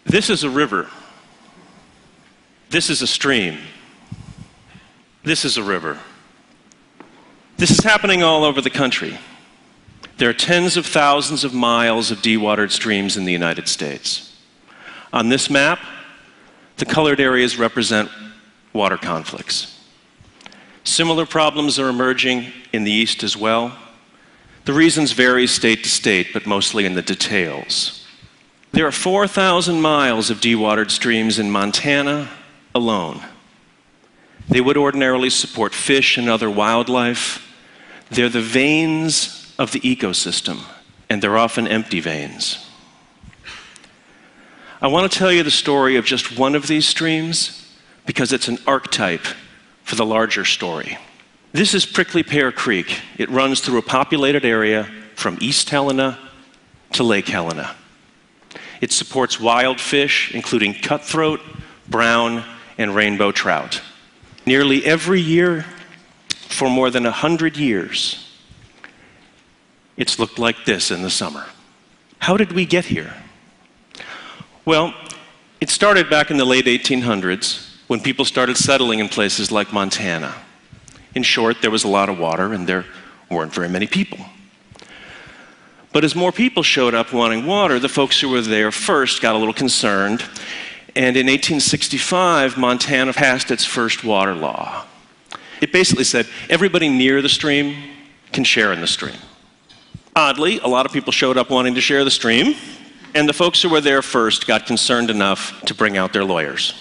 This is a river. This is a stream. This is a river. This is happening all over the country. There are tens of thousands of miles of dewatered streams in the United States. On this map, the colored areas represent water conflicts. Similar problems are emerging in the East as well. The reasons vary state to state, but mostly in the details. There are 4,000 miles of dewatered streams in Montana alone. They would ordinarily support fish and other wildlife. They're the veins of the ecosystem, and they're often empty veins. I want to tell you the story of just one of these streams because it's an archetype for the larger story. This is Prickly Pear Creek. It runs through a populated area from East Helena to Lake Helena. It supports wild fish, including cutthroat, brown, and rainbow trout. Nearly every year for more than 100 years, it's looked like this in the summer. How did we get here? Well, it started back in the late 1800s when people started settling in places like Montana. In short, there was a lot of water and there weren't very many people. But as more people showed up wanting water, the folks who were there first got a little concerned. And in 1865, Montana passed its first water law. It basically said everybody near the stream can share in the stream. Oddly, a lot of people showed up wanting to share the stream, and the folks who were there first got concerned enough to bring out their lawyers.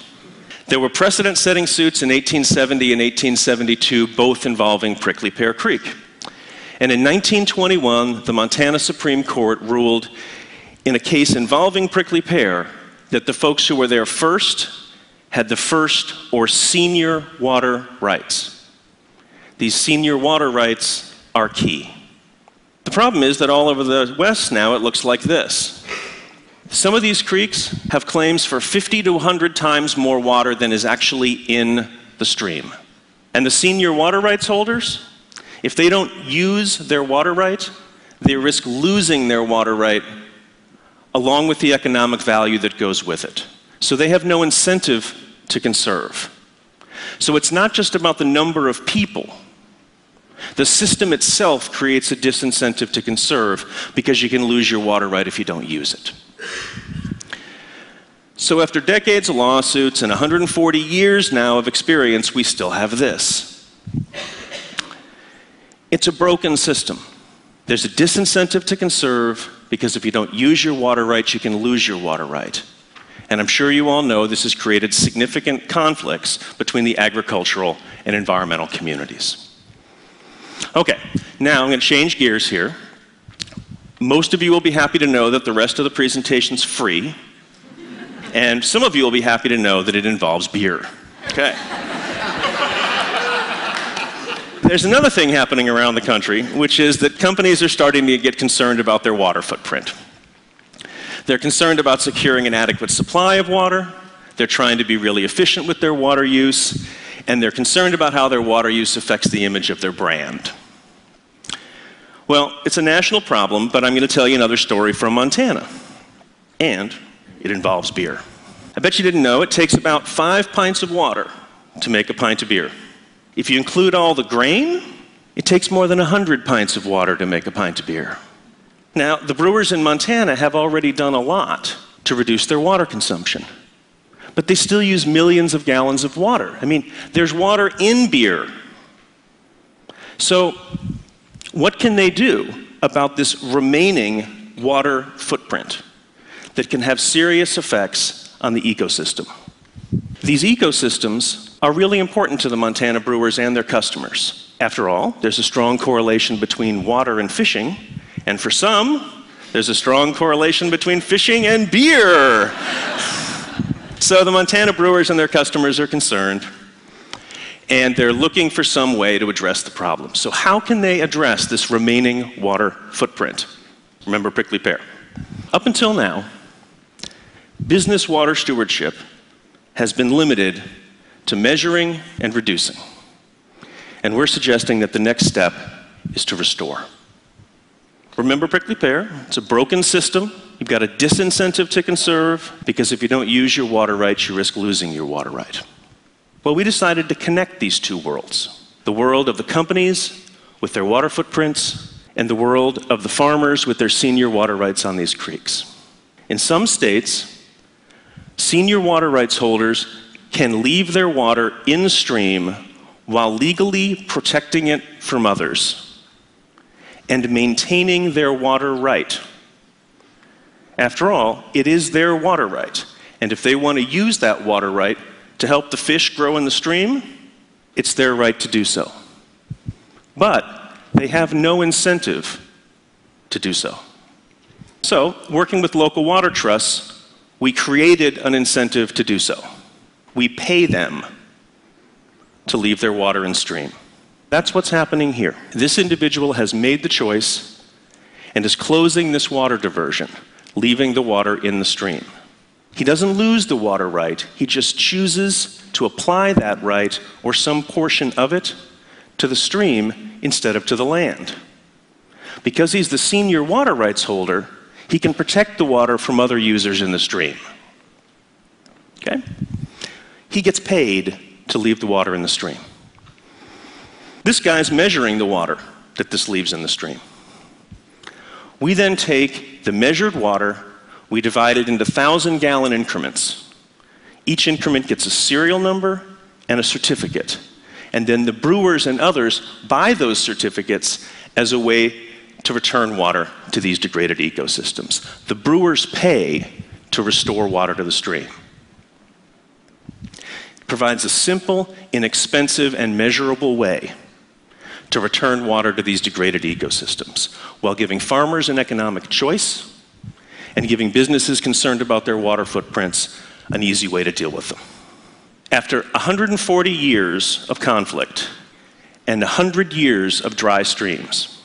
There were precedent-setting suits in 1870 and 1872, both involving Prickly Pear Creek. And in 1921, the Montana Supreme Court ruled in a case involving Prickly Pear that the folks who were there first had the first or senior water rights. These senior water rights are key. The problem is that all over the West now it looks like this. Some of these creeks have claims for 50 to 100 times more water than is actually in the stream. And the senior water rights holders, if they don't use their water right, they risk losing their water right along with the economic value that goes with it. So they have no incentive to conserve. So it's not just about the number of people. The system itself creates a disincentive to conserve because you can lose your water right if you don't use it. So after decades of lawsuits and 140 years now of experience, we still have this. It's a broken system. There's a disincentive to conserve because if you don't use your water rights, you can lose your water right. And I'm sure you all know this has created significant conflicts between the agricultural and environmental communities. Okay, now I'm going to change gears here. Most of you will be happy to know that the rest of the presentation's free, and some of you will be happy to know that it involves beer. Okay. There's another thing happening around the country, which is that companies are starting to get concerned about their water footprint. They're concerned about securing an adequate supply of water, they're trying to be really efficient with their water use, and they're concerned about how their water use affects the image of their brand. Well, it's a national problem, but I'm going to tell you another story from Montana. And it involves beer. I bet you didn't know it takes about 5 pints of water to make a pint of beer. If you include all the grain, it takes more than 100 pints of water to make a pint of beer. Now, the brewers in Montana have already done a lot to reduce their water consumption. But they still use millions of gallons of water. I mean, there's water in beer. So, what can they do about this remaining water footprint that can have serious effects on the ecosystem? These ecosystems are really important to the Montana brewers and their customers. After all, there's a strong correlation between water and fishing, and for some, there's a strong correlation between fishing and beer. So the Montana brewers and their customers are concerned, and they're looking for some way to address the problem. So how can they address this remaining water footprint? Remember prickly pear. Up until now, business water stewardship has been limited to measuring and reducing. And we're suggesting that the next step is to restore. Remember prickly pear? It's a broken system. You've got a disincentive to conserve because if you don't use your water rights, you risk losing your water right. Well, we decided to connect these two worlds. The world of the companies with their water footprints and the world of the farmers with their senior water rights on these creeks. In some states, senior water rights holders can leave their water in stream while legally protecting it from others and maintaining their water right. After all, it is their water right, and if they want to use that water right to help the fish grow in the stream, it's their right to do so. But they have no incentive to do so. So, working with local water trusts, we created an incentive to do so. We pay them to leave their water in stream. That's what's happening here. This individual has made the choice and is closing this water diversion, leaving the water in the stream. He doesn't lose the water right, he just chooses to apply that right, or some portion of it, to the stream instead of to the land. Because he's the senior water rights holder, he can protect the water from other users in the stream. Okay? He gets paid to leave the water in the stream. This guy's measuring the water that this leaves in the stream. We then take the measured water, we divide it into 1,000-gallon increments. Each increment gets a serial number and a certificate. And then the brewers and others buy those certificates as a way to return water to these degraded ecosystems. The brewers pay to restore water to the stream. It provides a simple, inexpensive, and measurable way to return water to these degraded ecosystems, while giving farmers an economic choice and giving businesses concerned about their water footprints an easy way to deal with them. After 140 years of conflict and 100 years of dry streams,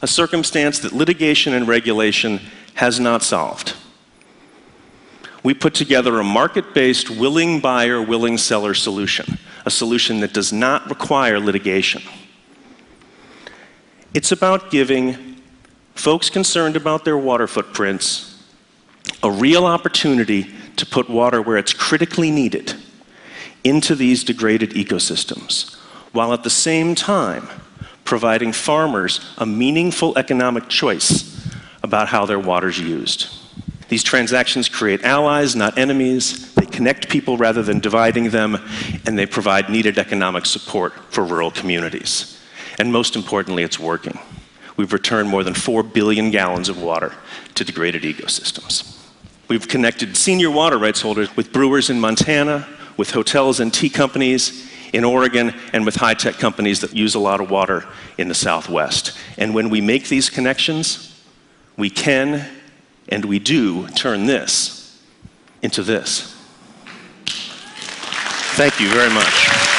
a circumstance that litigation and regulation has not solved, we put together a market-based willing buyer, willing seller solution, a solution that does not require litigation. It's about giving folks concerned about their water footprints a real opportunity to put water where it's critically needed into these degraded ecosystems, while at the same time providing farmers a meaningful economic choice about how their water's used. These transactions create allies, not enemies. They connect people rather than dividing them, and they provide needed economic support for rural communities. And most importantly, it's working. We've returned more than 4 billion gallons of water to degraded ecosystems. We've connected senior water rights holders with brewers in Montana, with hotels and tea companies in Oregon, and with high-tech companies that use a lot of water in the Southwest. And when we make these connections, we can and we do turn this into this. Thank you very much.